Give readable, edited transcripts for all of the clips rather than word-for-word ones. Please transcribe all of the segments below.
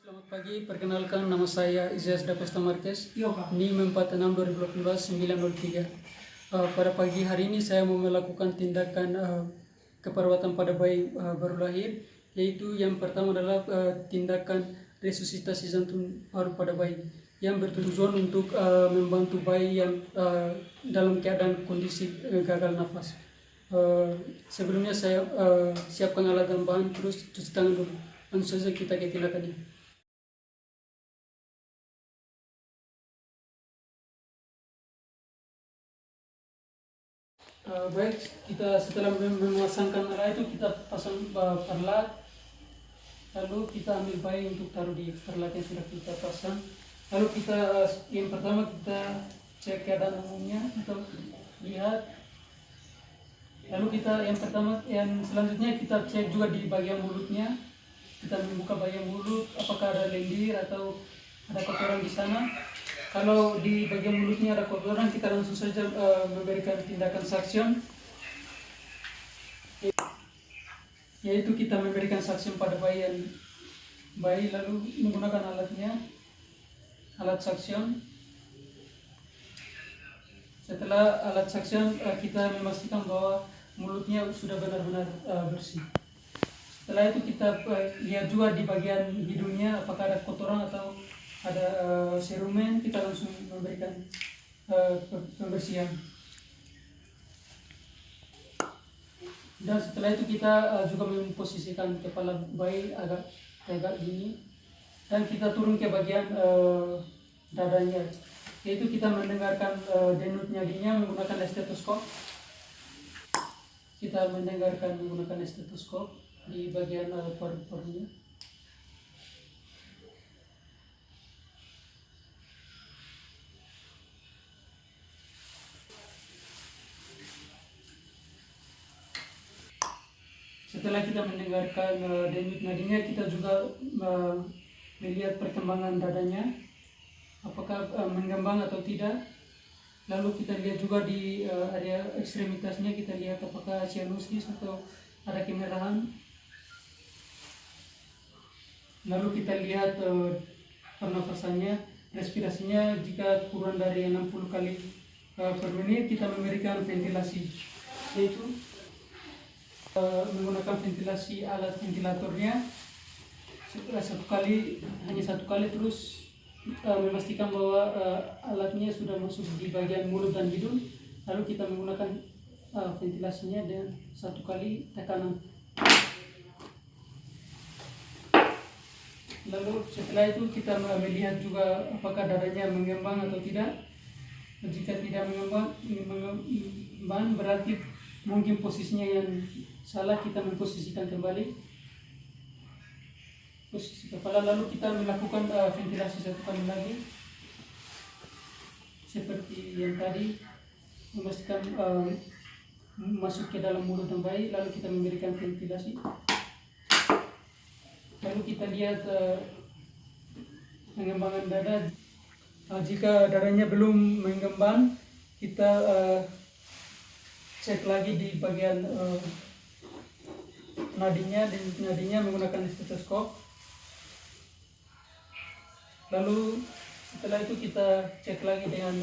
Selamat pagi, perkenalkan nama saya Izzas Dapesta Marquez, NIM 46-2012-903. Pada pagi hari ini saya mau melakukan tindakan keperawatan pada bayi baru lahir, yaitu yang pertama adalah tindakan resusitasi jantung paru pada bayi, yang bertujuan untuk membantu bayi yang dalam keadaan kondisi gagal nafas. Sebelumnya saya siapkan alat dan bahan, terus cuci tangan dulu. Langsung saja kita ke tindakannya. Baik, kita setelah memasangkan alat itu kita pasang perlat, lalu kita ambil bayi untuk taruh di perlat yang sudah kita pasang. Lalu kita yang pertama kita cek keadaan umumnya atau lihat. Lalu kita yang selanjutnya kita cek juga di bagian mulutnya. Kita membuka bagian mulut, apakah ada lendir atau ada kotoran di sana. Kalau di bagian mulutnya ada kotoran, kita langsung saja memberikan tindakan suction, yaitu kita memberikan suction pada bayi lalu menggunakan alat suction. Setelah alat suction, kita memastikan bahwa mulutnya sudah benar-benar bersih. Setelah itu kita lihat juga di bagian hidungnya apakah ada kotoran atau ada serumen. Kita langsung memberikan pembersihan. Dan setelah itu kita juga memposisikan kepala bayi agak tegak gini, dan kita turun ke bagian dadanya, yaitu kita mendengarkan denyut nadinya menggunakan stetoskop. Kita mendengarkan menggunakan stetoskop di bagian paru-parunya. Setelah kita mendengarkan denyut nadinya, kita juga melihat perkembangan dadanya, apakah mengembang atau tidak. Lalu kita lihat juga di area ekstremitasnya, kita lihat apakah sianusis atau ada kemerahan. Lalu kita lihat pernafasannya, respirasinya. Jika kurang dari 60 kali per menit, kita memberikan ventilasi, yaitu menggunakan ventilasi alat ventilatornya hanya satu kali, terus memastikan bahwa alatnya sudah masuk di bagian mulut dan hidung. Lalu kita menggunakan ventilasinya dengan satu kali tekanan. Lalu setelah itu kita melihat juga apakah dadanya mengembang atau tidak. Jika tidak mengembang berarti mungkin posisinya yang salah. Kita memposisikan kembali posisi kepala, lalu kita melakukan ventilasi satu kali lagi seperti yang tadi, memastikan masuk ke dalam mulut dan bayi. Lalu kita memberikan ventilasi, lalu kita lihat pengembangan dada. Jika dadanya belum mengembang, kita cek lagi di bagian nadinya menggunakan stetoskop. Lalu setelah itu kita cek lagi dengan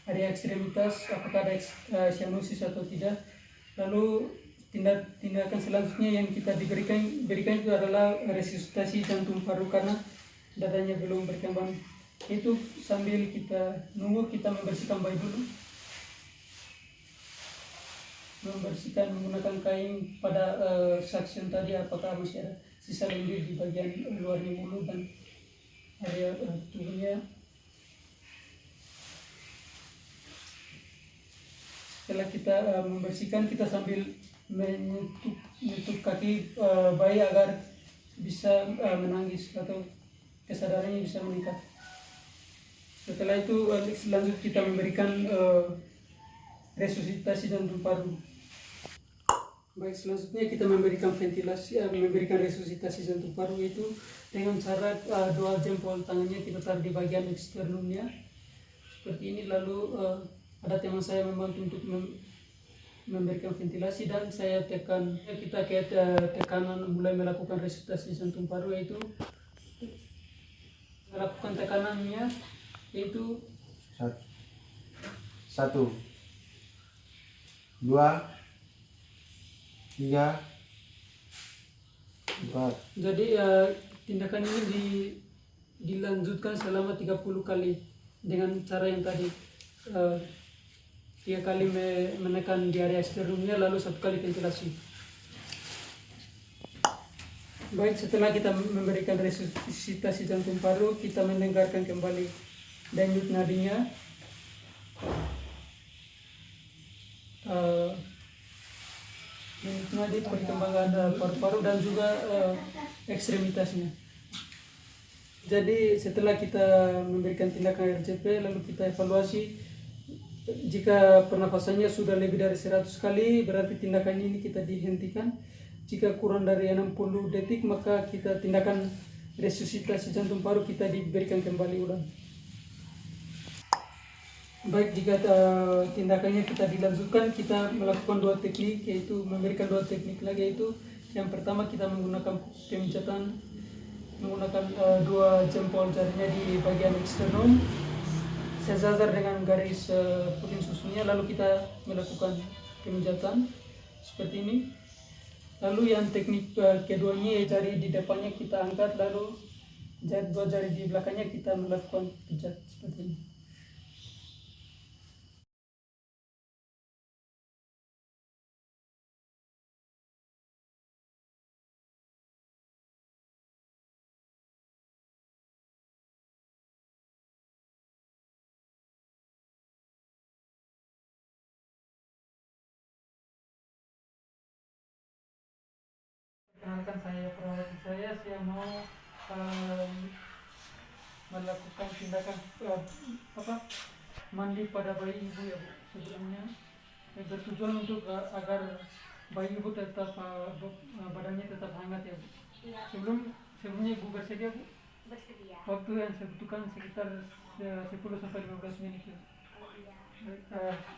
area ekstremitas apakah ada sianusis atau tidak. Lalu tindakan selanjutnya yang kita berikan itu adalah resusitasi jantung paru karena dadanya belum berkembang. Itu sambil kita nunggu, kita membersihkan bayi dulu. Membersihkan menggunakan kain pada suction tadi, apakah masih ada sisa lendir di bagian luarnya mulut dan area tubuhnya. Setelah kita membersihkan, kita sambil menutup kaki bayi agar bisa menangis atau kesadarannya bisa meningkat. Setelah itu selanjutnya kita memberikan resusitasi jantung paru. Baik, selanjutnya kita memberikan ventilasi, memberikan resusitasi jantung paru itu dengan cara dua jempol tangannya kita taruh di bagian eksternumnya seperti ini. Lalu ada teman saya membantu untuk memberikan ventilasi, dan saya tekan. Kita ke tekanan mulai melakukan resusitasi jantung paru, yaitu lakukan tekanannya, yaitu 1, 2, 3, 4. Jadi tindakan ini dilanjutkan selama 30 kali dengan cara yang tadi. 3 kali menekan di area sternumnya, lalu 1 kali ventilasi. Baik, setelah kita memberikan resusitasi jantung paru, kita mendengarkan kembali denyut nadinya. Denyut nadi, perkembangan paru-paru dan juga ekstremitasnya. Jadi setelah kita memberikan tindakan RCP, lalu kita evaluasi. Jika pernafasannya sudah lebih dari 100 kali, berarti tindakan ini kita dihentikan. Jika kurang dari 60 detik, maka kita tindakan resusitasi jantung paru kita diberikan kembali ulang. Baik, jika tindakannya kita dilanjutkan, kita melakukan 2 teknik, yaitu memberikan 2 teknik lagi, yaitu yang pertama kita menggunakan pemijatan menggunakan 2 jempol jarinya di bagian eksternum sejajar dengan garis puting susunya, lalu kita melakukan pemijatan seperti ini. Lalu yang teknik keduanya, jari di depannya kita angkat, lalu 2 jari di belakangnya kita melakukan pijat seperti ini. Perkenalkan, saya perawat saya mau melakukan tindakan mandi pada bayi ibu ya Bu. Sebelumnya bertujuan untuk agar bayi ibu tetap badannya tetap hangat ya Bu. Iya. Sebelumnya ibu bersedia Bu? Bersedia. Waktu yang saya butuhkan sekitar 10 sampai 15 menit ya. Oh iya.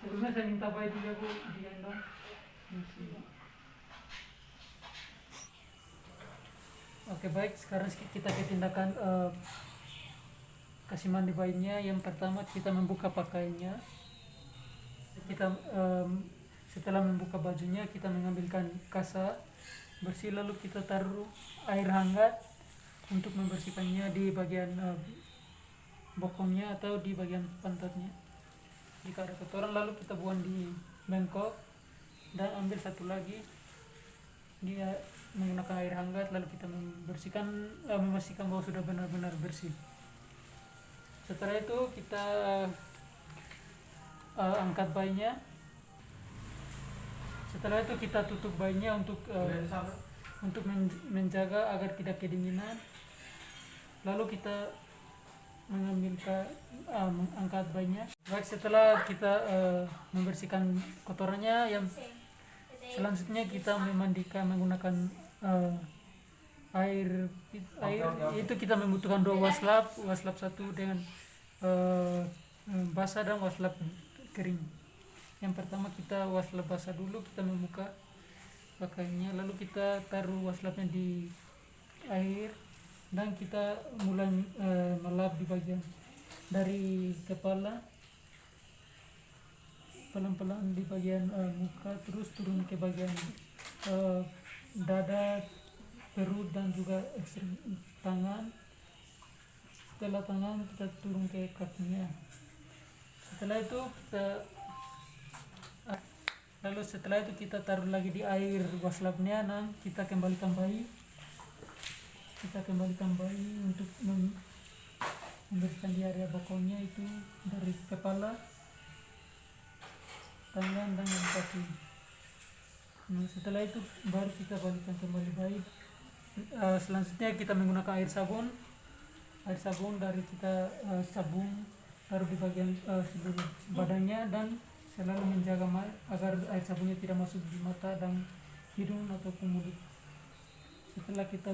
Sebelumnya saya minta bayi juga Bu digendong. Oke, baik, sekarang kita ke tindakan kasih mandi bayinya. Yang pertama kita membuka pakaiannya. Kita setelah membuka bajunya, kita mengambilkan kasa bersih, lalu kita taruh air hangat untuk membersihkannya di bagian bokongnya atau di bagian pantatnya. Jika ada kotoran, lalu kita buang di mangkok dan ambil satu lagi. Dia menggunakan air hangat, lalu kita membersihkan, memastikan bahwa sudah benar-benar bersih. Setelah itu kita angkat bayinya. Setelah itu kita tutup bayinya untuk menjaga agar tidak kedinginan. Lalu kita mengangkat bayinya. Baik, setelah kita membersihkan kotorannya, yang selanjutnya kita memandikan menggunakan air itu kita membutuhkan 2 waslap 1 dengan basah dan waslap kering. Yang pertama kita waslap basah dulu, kita membuka pakaiannya, lalu kita taruh waslapnya di air dan kita mulai melap di bagian dari kepala, pelan-pelan di bagian muka, terus turun ke bagian dada, perut dan juga ekstrem tangan. Setelah tangan kita turun ke kakinya. Setelah itu kita taruh lagi di air waslapnya dan kita kembalikan bayi. Untuk membersihkan di area bokongnya, itu dari kepala, tangan dan kaki. Setelah itu baru kita balikan kembali bayi. Selanjutnya kita menggunakan air sabun dari kita sabun taruh di bagian seluruh badannya dan selalu menjaga agar air sabunnya tidak masuk di mata dan hidung ataupun mulut. Setelah kita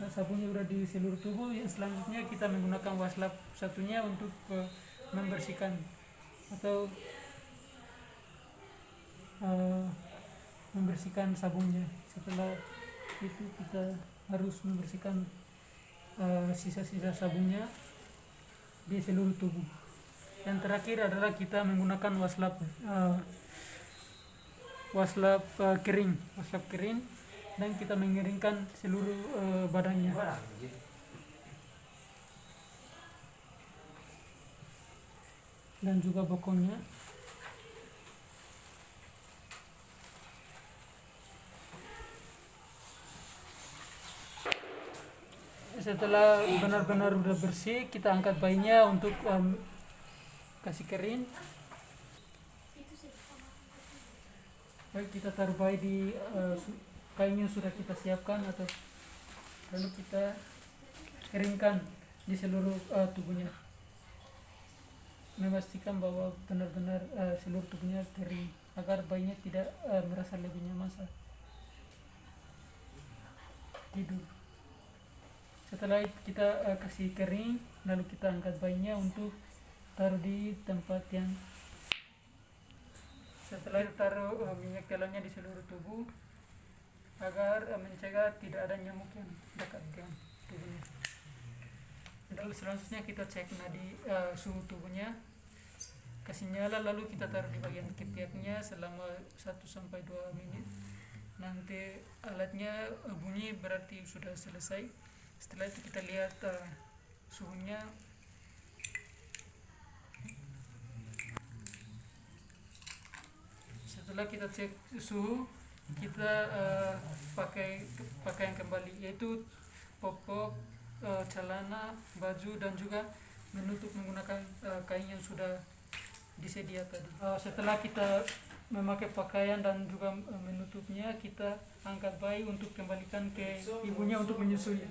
sabunnya udah di seluruh tubuh, yang selanjutnya kita menggunakan waslap satunya untuk membersihkan atau membersihkan sabunnya. Setelah itu kita harus membersihkan sisa-sisa sabunnya di seluruh tubuh. Yang terakhir adalah kita menggunakan waslap kering dan kita mengeringkan seluruh badannya. Dan juga bokongnya. Setelah benar-benar udah bersih, kita angkat bayinya untuk kasih kering. Baik, kita taruh bayi di kain yang sudah kita siapkan lalu kita keringkan di seluruh tubuhnya. Memastikan bahwa benar-benar seluruh tubuhnya kering agar bayinya tidak merasa lebih nyaman saat tidur. Setelah kita kasih kering, lalu kita angkat bayinya untuk taruh di tempat yang setelah itu taruh minyak telonnya di seluruh tubuh agar mencegah tidak ada nyamuk yang dekat dengan tubuhnya. Lalu selanjutnya kita cek nadi suhu tubuhnya, kasih nyala, lalu kita taruh di bagian ketiaknya selama 1-2 menit. Nanti alatnya bunyi berarti sudah selesai. Setelah itu kita lihat suhunya. Setelah kita cek suhu, kita pakai pakaian kembali, yaitu popok, celana, baju, dan juga menutup menggunakan kain yang sudah disedia tadi. Setelah kita memakai pakaian dan juga menutupnya, kita angkat bayi untuk kembalikan ke ibunya untuk menyusui.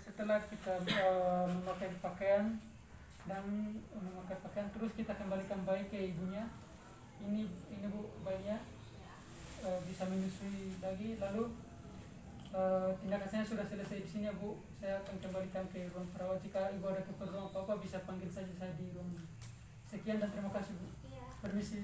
Setelah kita memakai pakaian terus kita kembalikan bayi ke ibunya. Ini Bu, bayinya bisa menyusui lagi. Lalu tindakan saya sudah selesai di sini ya Bu. Saya akan kembalikan ke ruang perawat. Jika Ibu ada keperluan apa-apa bisa panggil saja saya di ruang. Sekian dan terima kasih Bu. Permisi.